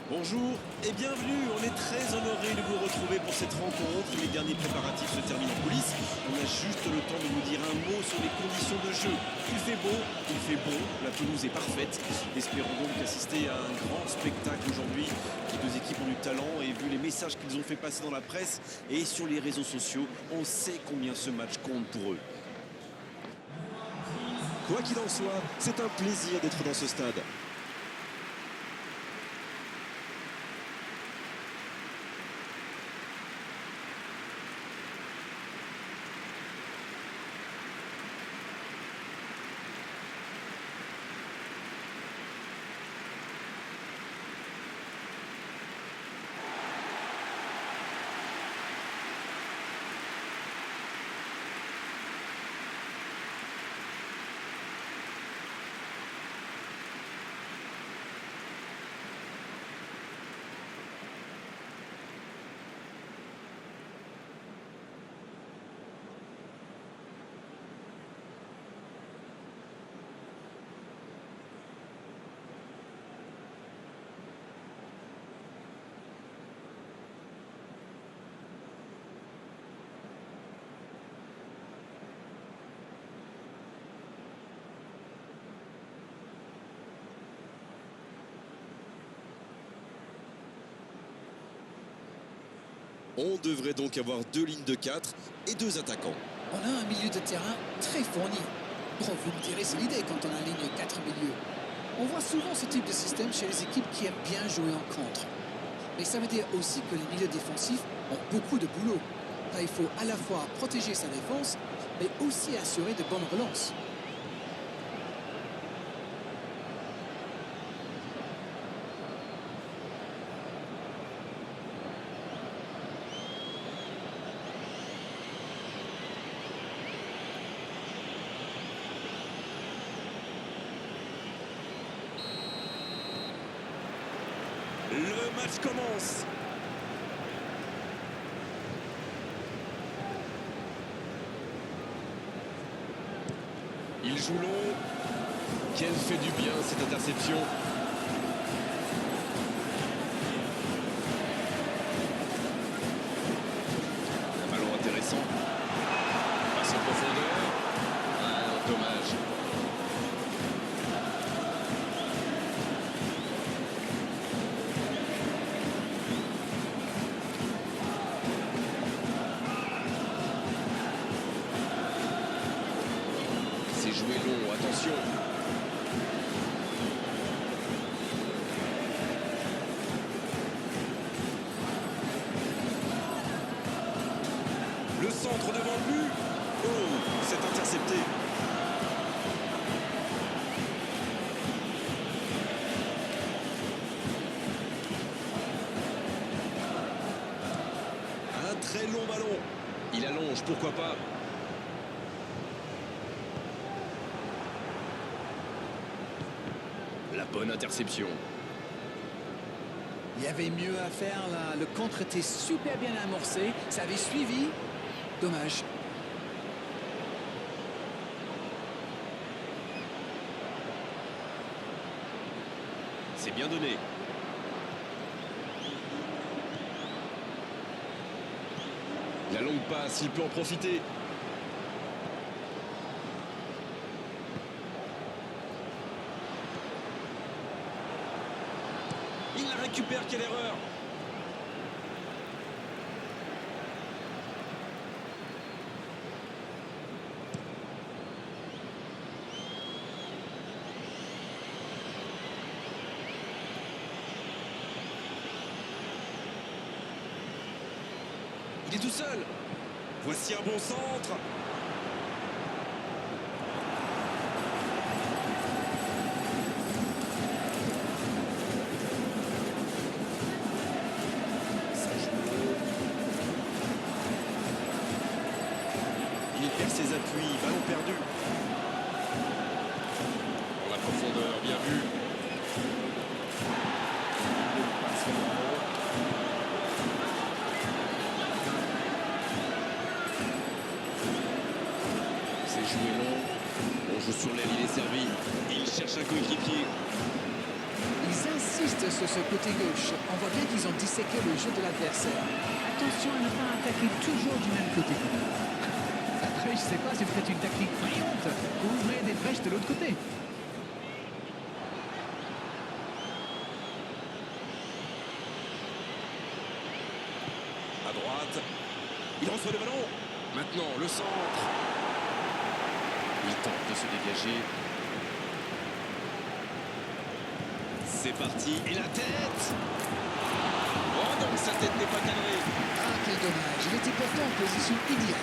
Bonjour et bienvenue, on est très honoré de vous retrouver pour cette rencontre. Les derniers préparatifs se terminent en coulisses. On a juste le temps de vous dire un mot sur les conditions de jeu. Il fait beau, il fait bon, la pelouse est parfaite. Espérons donc assister à un grand spectacle aujourd'hui. Les deux équipes ont du talent et vu les messages qu'ils ont fait passer dans la presse et sur les réseaux sociaux, on sait combien ce match compte pour eux. Quoi qu'il en soit, c'est un plaisir d'être dans ce stade. On devrait donc avoir deux lignes de 4 et deux attaquants. On a un milieu de terrain très fourni. Bon, vous me direz, c'est l'idée quand on a une ligne 4 milieu. On voit souvent ce type de système chez les équipes qui aiment bien jouer en contre. Mais ça veut dire aussi que les milieux défensifs ont beaucoup de boulot. Là, il faut à la fois protéger sa défense, mais aussi assurer de bonnes relances. Le match commence. Elle joue long. Quelle fait du bien cette interception. Un ballon intéressant. Passe en profondeur. Ah non, dommage. C'est joué long, attention. Le centre devant le but. Oh, c'est intercepté. Un très long ballon. Il allonge, pourquoi pas. La bonne interception. Il y avait mieux à faire là. Le contre était super bien amorcé. Ça avait suivi. Dommage. C'est bien donné. La longue passe, il peut en profiter. Il la récupère, quelle erreur! Il est tout seul. Voici un bon centre. Ça joue haut. Il perd ses appuis, ballon perdu. Dans la profondeur, bien vu. Une passe vers en haut. C'est joué long. On joue sur l'aile, il est servi. Il cherche un coéquipier. Ils insistent sur ce côté gauche. On voit bien qu'ils ont disséqué le jeu de l'adversaire. Attention à ne pas attaquer toujours du même côté. Après, je sais pas, c'est peut-être une tactique brillante. Ouvrez des brèches de l'autre côté. À droite. Il reçoit le ballon. Maintenant, le centre. Il tente de se dégager. C'est parti. Et la tête. Oh non, sa tête n'est pas cadrée. Ah, quel dommage. Il était pourtant en position idéale.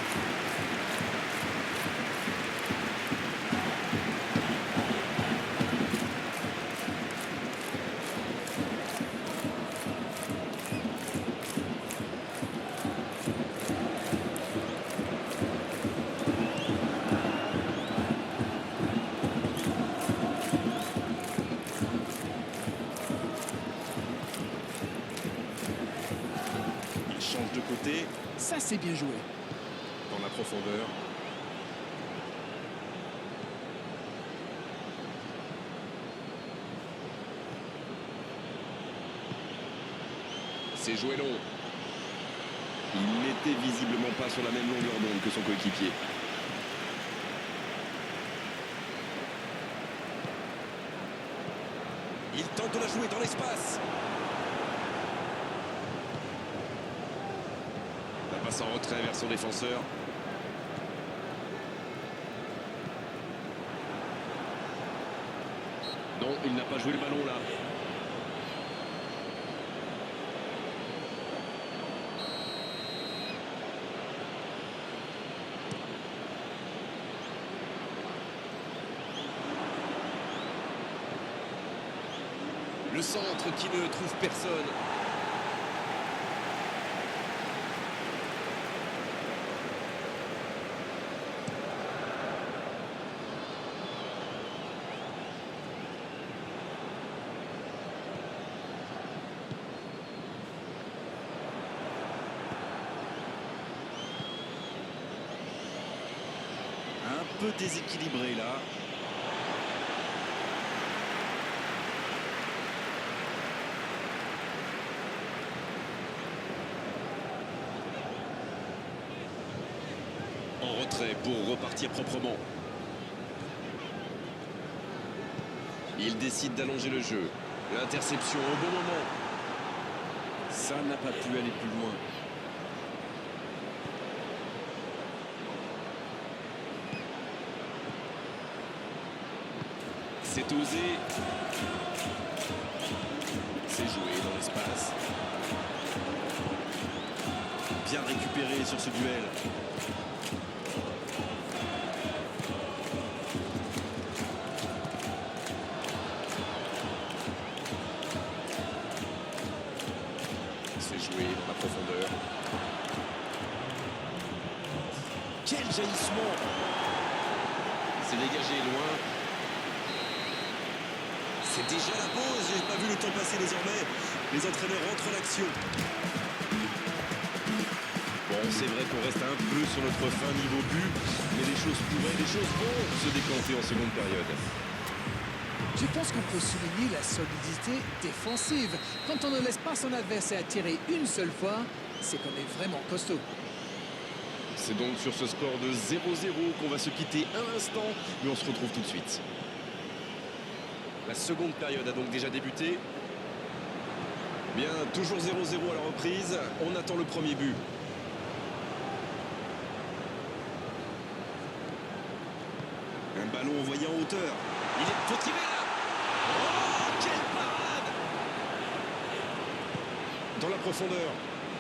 Il change de côté. Ça, c'est bien joué. Dans la profondeur. C'est joué long. Il n'était visiblement pas sur la même longueur d'onde que son coéquipier. Il tente de la jouer dans l'espace. La passe en retrait vers son défenseur. Non, il n'a pas joué le ballon là. Le centre qui ne trouve personne. Un peu déséquilibré là. En retrait pour repartir proprement. Il décide d'allonger le jeu. L'interception au bon moment. Ça n'a pas pu aller plus loin. C'est osé. C'est joué dans l'espace. Bien récupéré sur ce duel. C'est joué dans la profondeur. Quel jaillissement! C'est dégagé loin. C'est déjà la pause, j'ai pas vu le temps passer désormais. Les entraîneurs rentrent en action. Bon, c'est vrai qu'on reste un peu sur notre fin niveau but, mais les choses vont se décanter en seconde période. Je pense qu'on peut souligner la solidité défensive. Quand on ne laisse pas son adversaire tirer une seule fois, c'est qu'on est vraiment costaud. C'est donc sur ce score de 0-0 qu'on va se quitter un instant, mais on se retrouve tout de suite. La seconde période a donc déjà débuté. Bien, toujours 0-0 à la reprise. On attend le premier but. Un ballon envoyé en hauteur. Il est motivé là. Oh, quelle parade! Dans la profondeur.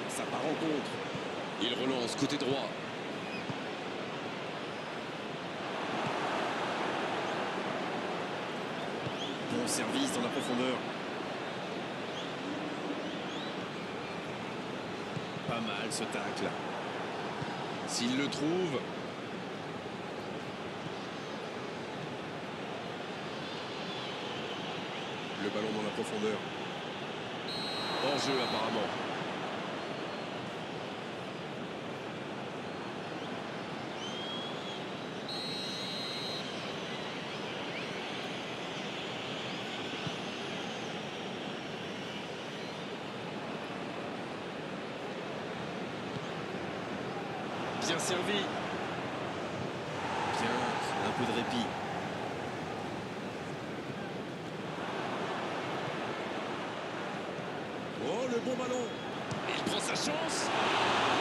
Ça part en contre. Il relance côté droit. Bon service dans la profondeur. Pas mal ce tacle. S'il le trouve. Le ballon dans la profondeur. Hors jeu apparemment. Bien servi. Bien, un peu de répit. Oh, le bon ballon. Il prend sa chance.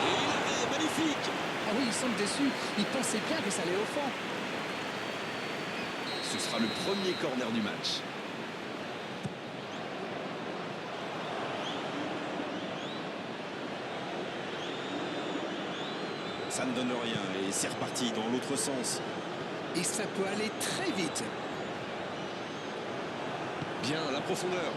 Et l'arrêt magnifique. Ah oui, ils sont déçus. Ils pensaient bien que ça allait au fond. Ce sera le premier corner du match. Ça ne donne rien et c'est reparti dans l'autre sens. Et ça peut aller très vite. Bien, la profondeur.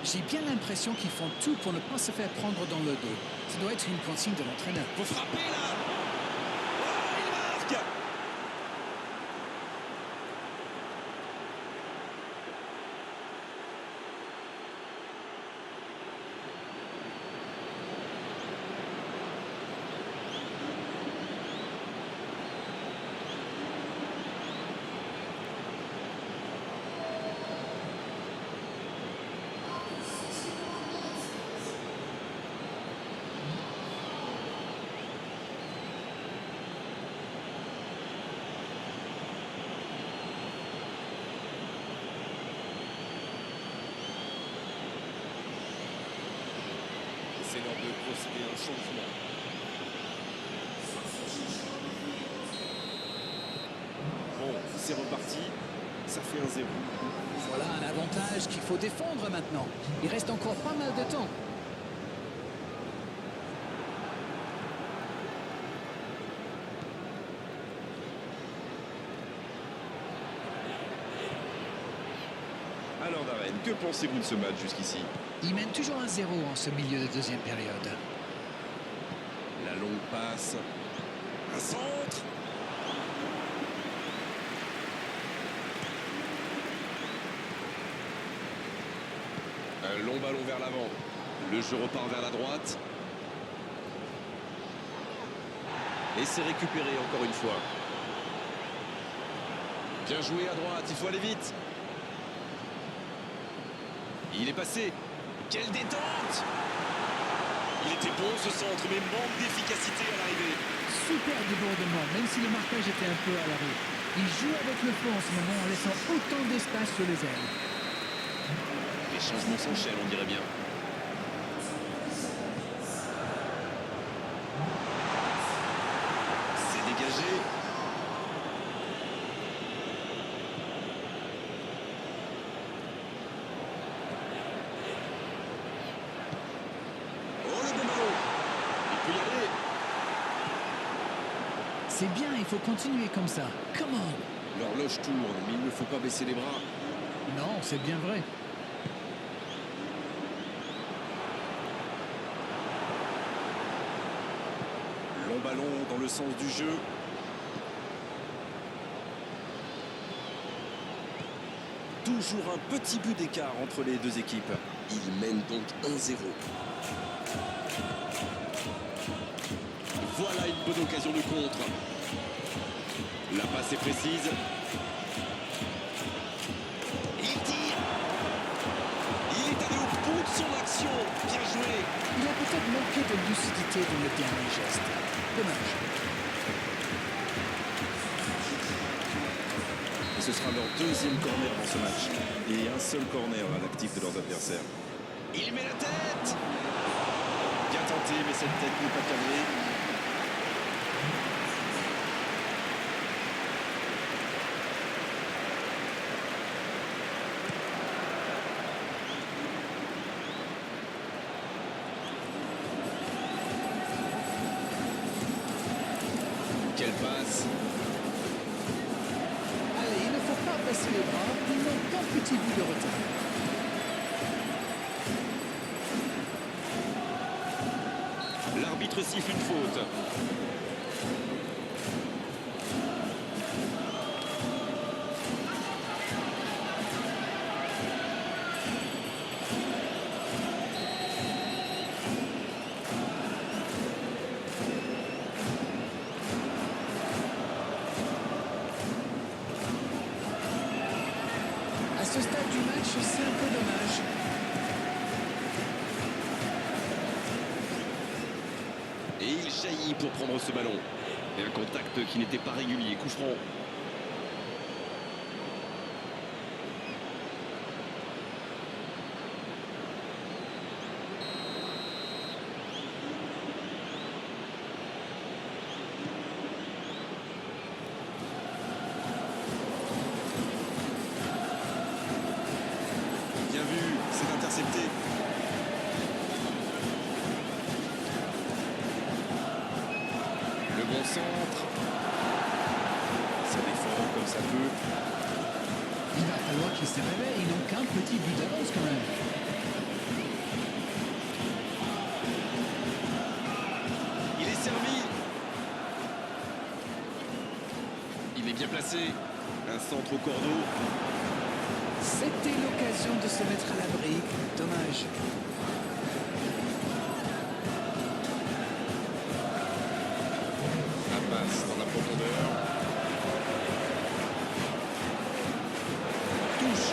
J'ai bien l'impression qu'ils font tout pour ne pas se faire prendre dans le dos. Ça doit être une consigne de l'entraîneur. Faut frapper là. Oh, il marque. C'est l'heure de procéder à un changement. Bon, c'est reparti. Ça fait un 0. Voilà un avantage qu'il faut défendre maintenant. Il reste encore pas mal de temps. Alors Darren, que pensez-vous de ce match jusqu'ici? Il mène toujours 1-0 en ce milieu de deuxième période. La longue passe. Un centre. Un long ballon vers l'avant. Le jeu repart vers la droite. Et c'est récupéré encore une fois. Bien joué à droite, il faut aller vite. Il est passé. Quelle détente! Il était bon ce centre, mais manque d'efficacité à l'arrivée. Super débordement, même si le marquage était un peu à l'arrêt. Il joue avec le fond en ce moment en laissant autant d'espace sur les ailes. Les changements s'enchaînent, on dirait bien. C'est dégagé. Oh, le bon ballon! Il peut y aller. C'est bien, il faut continuer comme ça. Come on! L'horloge tourne, mais il ne faut pas baisser les bras. Non, c'est bien vrai. Long ballon dans le sens du jeu. Toujours un petit but d'écart entre les deux équipes. Il mène donc 1-0. Voilà une bonne occasion de contre. La passe est précise. Il tire. Il est allé au bout de son action. Bien joué. Il a peut-être manqué de lucidité dans le dernier geste. Dommage. Et ce sera leur deuxième corner dans ce match. Et un seul corner à l'actif de leurs adversaires. Il met la tête. Bien tenté, mais cette tête n'est pas cadrée. Quelle passe! Allez, il ne faut pas baisser les bras. Ils n'ont qu'un petit bout de retard. L'arbitre siffle une faute. À ce stade du match, c'est un peu dommage. Et il jaillit pour prendre ce ballon. Et un contact qui n'était pas régulier. Coup franc. Bien vu, c'est intercepté. Le bon centre. Ça défend comme ça peut. Il va falloir qu'ils se réveillent. Ils n'ont qu'un petit but d'avance quand même. Il est servi. Il est bien placé. Un centre au cordeau. C'était l'occasion de se mettre à l'abri. Dommage. La passe dans la profondeur. Touche.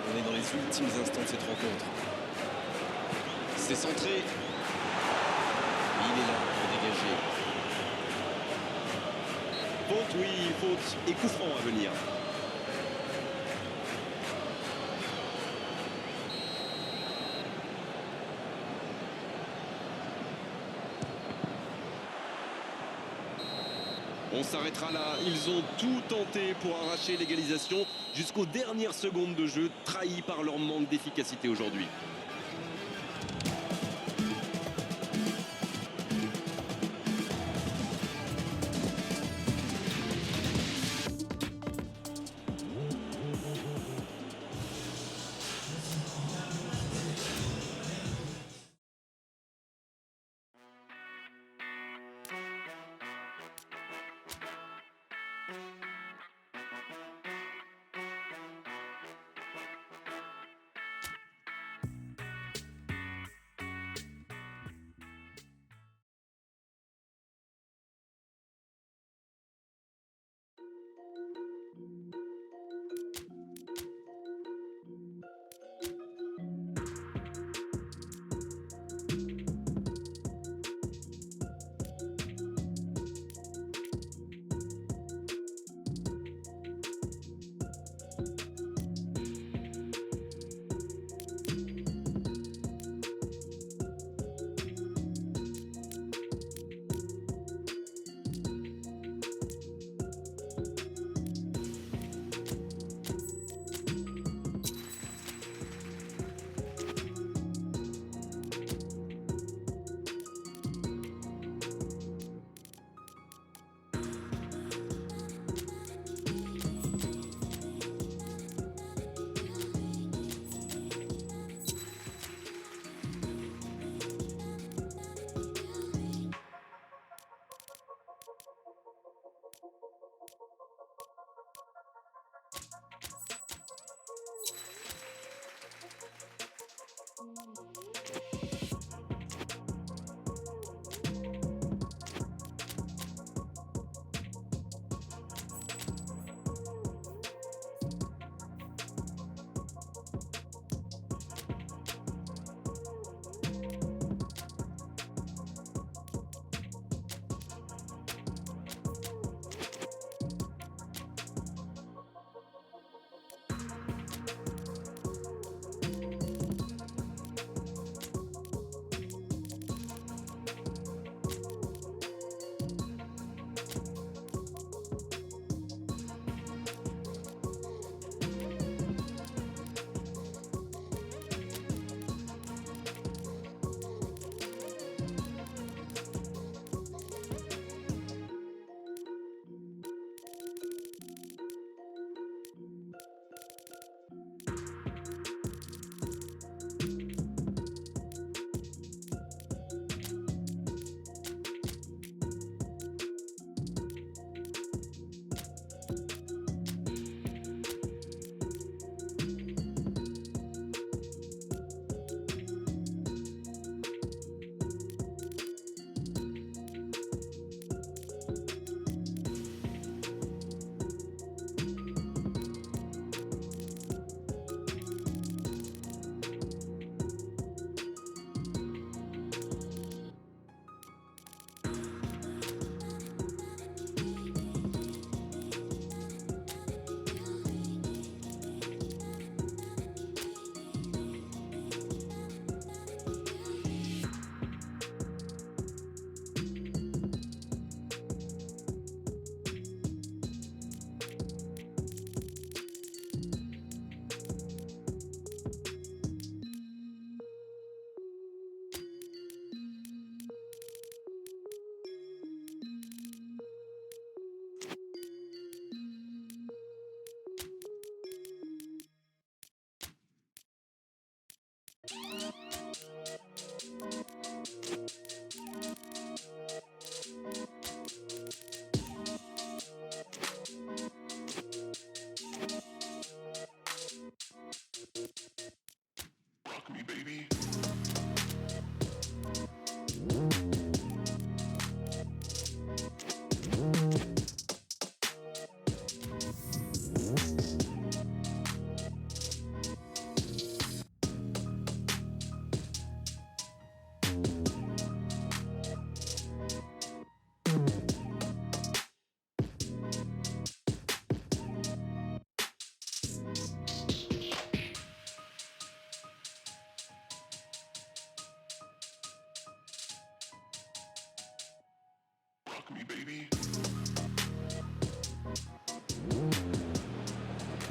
On est dans les ultimes instants de cette rencontre. C'est centré. Il est là pour dégager. Faute, oui, faute. Et coup franc à venir. On s'arrêtera là. Ils ont tout tenté pour arracher l'égalisation jusqu'aux dernières secondes de jeu, trahis par leur manque d'efficacité aujourd'hui.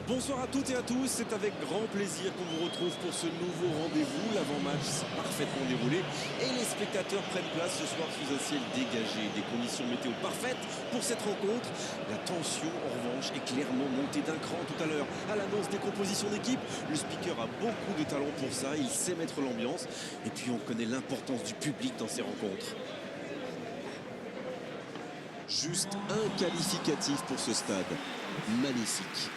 Bonsoir à toutes et à tous, c'est avec grand plaisir qu'on vous retrouve pour ce nouveau rendez-vous. L'avant-match s'est parfaitement déroulé et les spectateurs prennent place ce soir sous un ciel dégagé. Des conditions météo parfaites pour cette rencontre. La tension, en revanche, est clairement montée d'un cran tout à l'heure. À l'annonce des compositions d'équipe, le speaker a beaucoup de talent pour ça, il sait mettre l'ambiance. Et puis on connaît l'importance du public dans ces rencontres. Juste un qualificatif pour ce stade. Magnifique.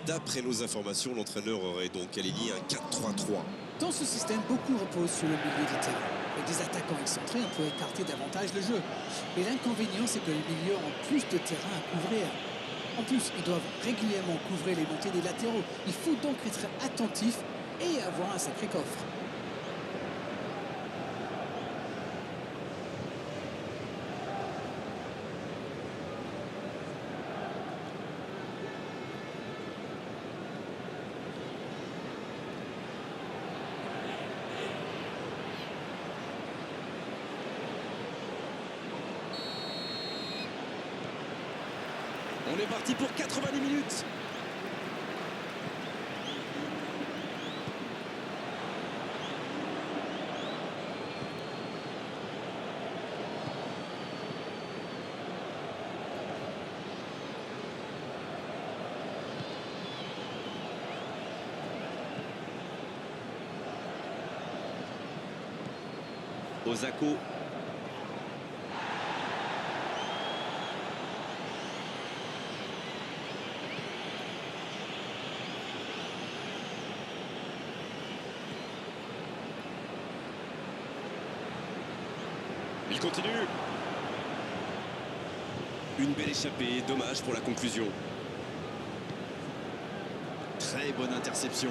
D'après nos informations, l'entraîneur aurait donc aligné un 4-3-3. Dans ce système, beaucoup reposent sur le milieu de terrain. Avec des attaquants excentrés, on peut écarter davantage le jeu. Mais l'inconvénient, c'est que les milieux ont plus de terrain à couvrir. En plus, ils doivent régulièrement couvrir les montées des latéraux. Il faut donc être attentif et avoir un sacré coffre. On est parti pour 90 minutes. Osako. Il continue. Une belle échappée, dommage pour la conclusion. Très bonne interception.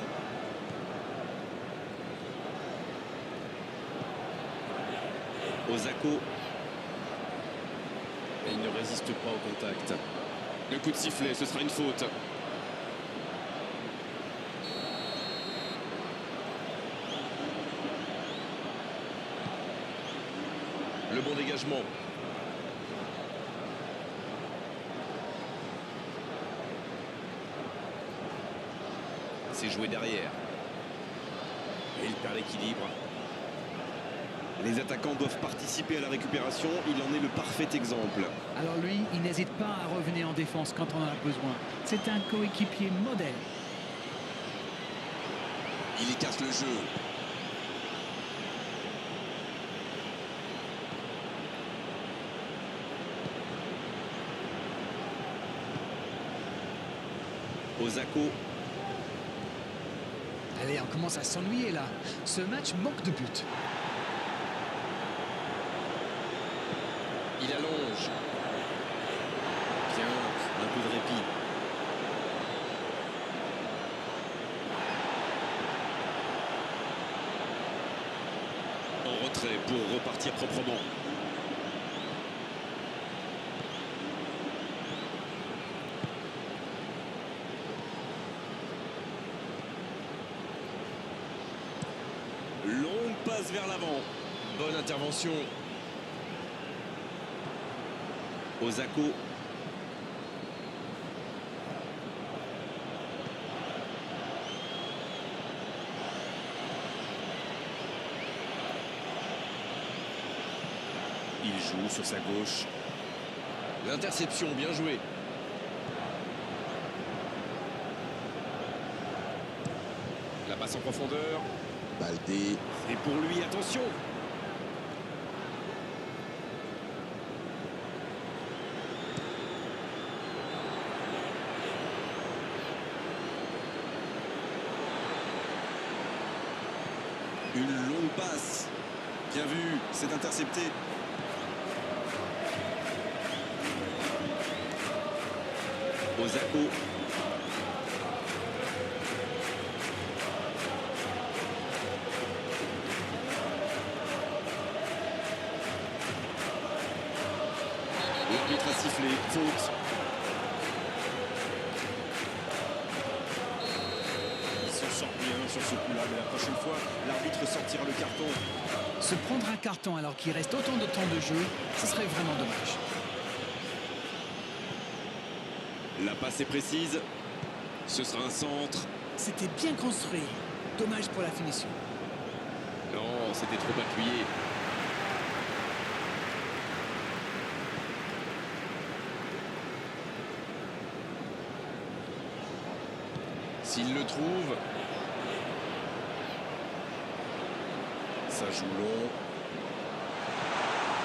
Osako. Et il ne résiste pas au contact. Le coup de sifflet, ce sera une faute. Le bon dégagement. C'est joué derrière. Et il perd l'équilibre. Les attaquants doivent participer à la récupération. Il en est le parfait exemple. Alors lui, il n'hésite pas à revenir en défense quand on en a besoin. C'est un coéquipier modèle. Il y casse le jeu. Osako. Allez, on commence à s'ennuyer là. Ce match manque de but. Il allonge. Bien, un peu de répit. En retrait pour repartir proprement. Longue passe vers l'avant. Bonne intervention. Osako. joue sur sa gauche. L'interception, bien joué. La passe en profondeur. Baldé. Et pour lui, attention. Une longue passe. Bien vu, c'est intercepté. Osako. L'arbitre a sifflé, faute. Il s'en sort bien sur ce coup-là, mais la prochaine fois, l'arbitre sortira le carton. Se prendre un carton alors qu'il reste autant de temps de jeu, ce serait vraiment dommage. La passe est précise. Ce sera un centre. C'était bien construit. Dommage pour la finition. Non, c'était trop appuyé. S'il le trouve. Ça joue long.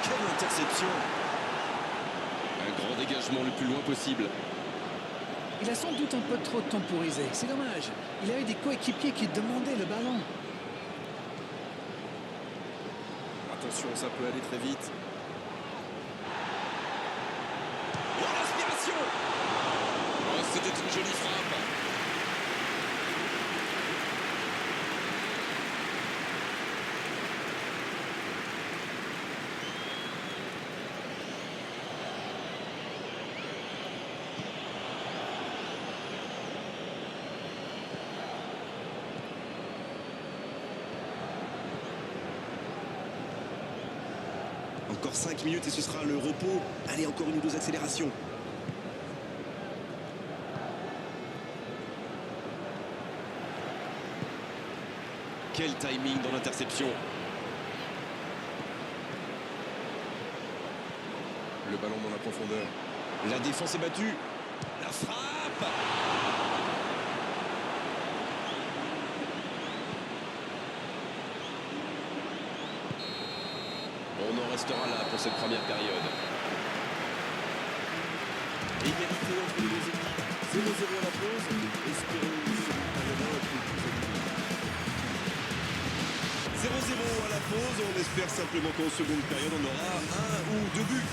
Quelle interception! Un grand dégagement le plus loin possible. Il a sans doute un peu trop temporisé. C'est dommage. Il a eu des coéquipiers qui demandaient le ballon. Attention, ça peut aller très vite. Oh, l'inspiration! Oh, c'était une jolie frappe. Encore 5 minutes et ce sera le repos. Allez, encore une ou deux accélérations. Quel timing dans l'interception. Le ballon dans la profondeur. La défense est battue. La frappe! On en restera là pour cette première période. Égalité entre les deux équipes. 0-0 à la pause. Espérons une seconde période un peu plus animée. 0-0 à la pause. On espère simplement qu'en seconde période, on aura un ou deux buts.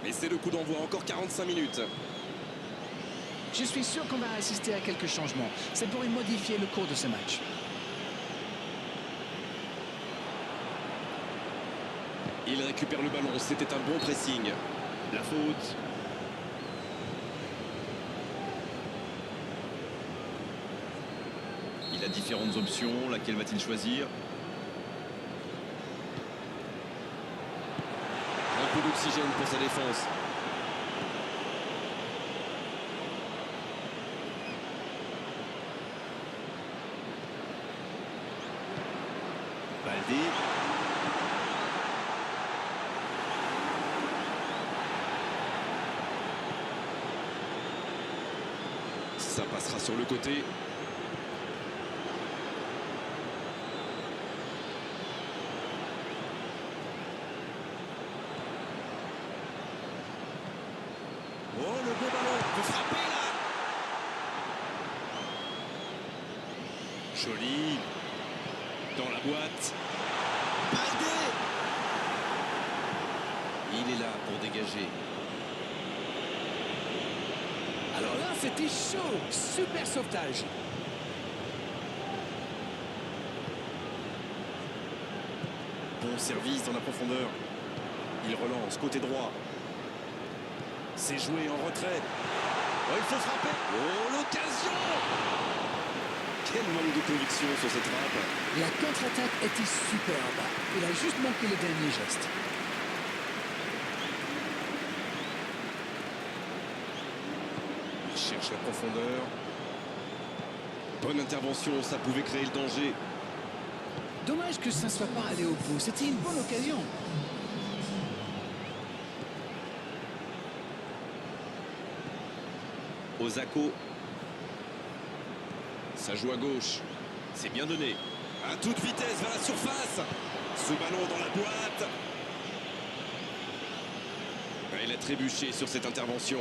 Et c'est le coup d'envoi, encore 45 minutes. Je suis sûr qu'on va assister à quelques changements. Ça pourrait modifier le cours de ce match. Il récupère le ballon, c'était un bon pressing. La faute. Il a différentes options, laquelle va-t-il choisir? Un peu d'oxygène pour sa défense. Baldé. Ça passera sur le côté. Oh, le beau ballon, il peut frapper là. Joli. Dans la boîte. Baldé. Il est là pour dégager. Alors là, c'était chaud. Super sauvetage. Bon service dans la profondeur. Il relance côté droit. C'est joué en retrait. Oh, il faut frapper. Oh, l'occasion. Quel manque de conviction sur cette frappe. La contre-attaque était superbe. Il a juste manqué le dernier geste. la profondeur. Bonne intervention, ça pouvait créer le danger. Dommage que ça ne soit pas allé au bout. C'était une bonne occasion. Osako. Ça joue à gauche. C'est bien donné. À toute vitesse vers la surface. Ce ballon dans la boîte. Il a trébuché sur cette intervention.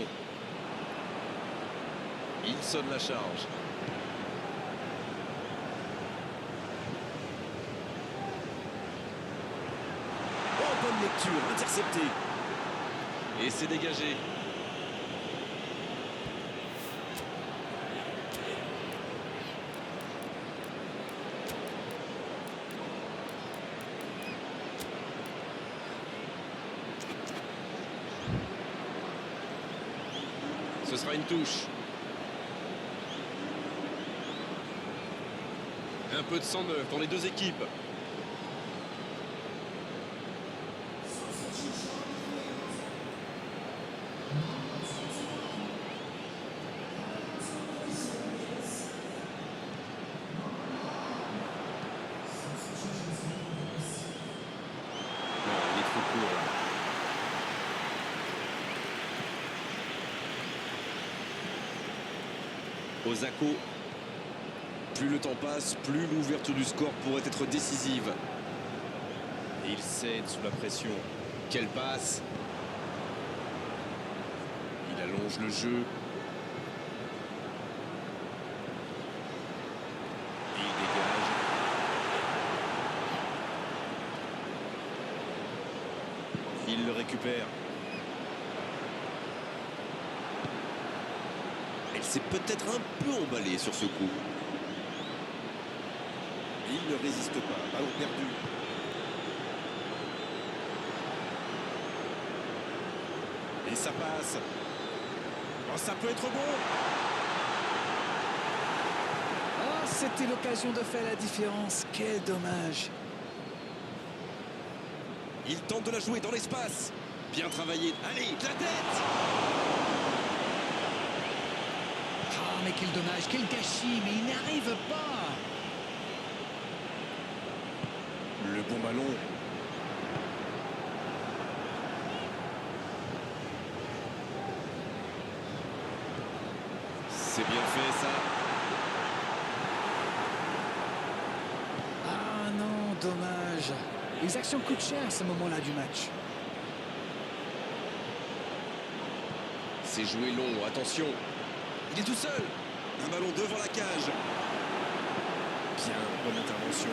Il sonne la charge. Oh, bonne lecture, intercepté. Et c'est dégagé. Ce sera une touche. Un peu de sang neuf dans les deux équipes. Non, il est trop court là. Osako. Plus le temps passe, plus l'ouverture du score pourrait être décisive. Et il cède sous la pression. Quelle passe! Il allonge le jeu. Et il dégage. Il le récupère. Elle s'est peut-être un peu emballée sur ce coup. Il ne résiste pas. Ballon perdu. Et ça passe. Oh, ça peut être bon. Oh, c'était l'occasion de faire la différence. Quel dommage. Il tente de la jouer dans l'espace. Bien travaillé. Allez, de la tête. Ah, mais quel dommage, quel gâchis. Mais il n'arrive pas. Le bon ballon. C'est bien fait ça. Ah non, dommage. Les actions coûtent cher à ce moment-là du match. C'est joué long, attention. Il est tout seul. Un ballon devant la cage. Bien, bonne intervention.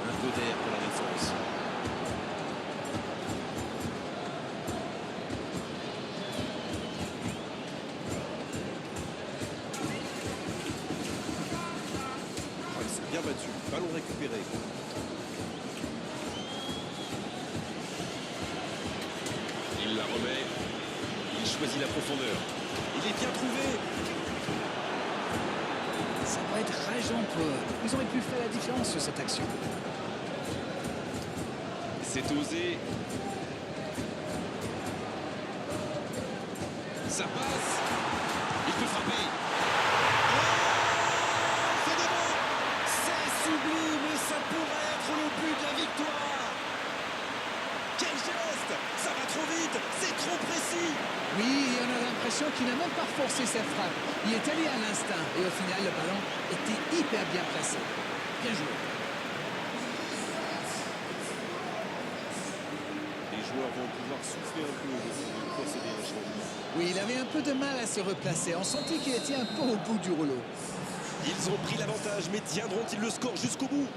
Un peu d'air pour la défense. Il s'est bien battu. Ballon récupéré. Il la remet. Il choisit la profondeur. Il est bien trouvé. Ça va être rageant pour eux. Ils auraient pu faire la différence sur cette action. C'est osé. Ça passe. Il peut frapper. Oh, c'est devant. C'est sublime et ça pourrait être le but de la victoire. Quel geste. Ça va trop vite. C'est trop précis. Oui, on a l'impression qu'il n'a même pas forcé sa frappe. Il est allé à l'instinct et au final, le ballon était hyper bien placé. Bien joué. Les joueurs vont pouvoir souffler un peu de procéder à un changement. Oui, il avait un peu de mal à se replacer. On sentait qu'il était un peu au bout du rouleau. Ils ont pris l'avantage, mais tiendront-ils le score jusqu'au bout?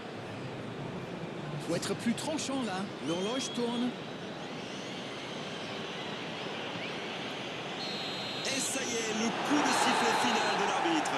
Faut être plus tranchant là. L'horloge tourne. Et ça y est, le coup de sifflet final de l'arbitre.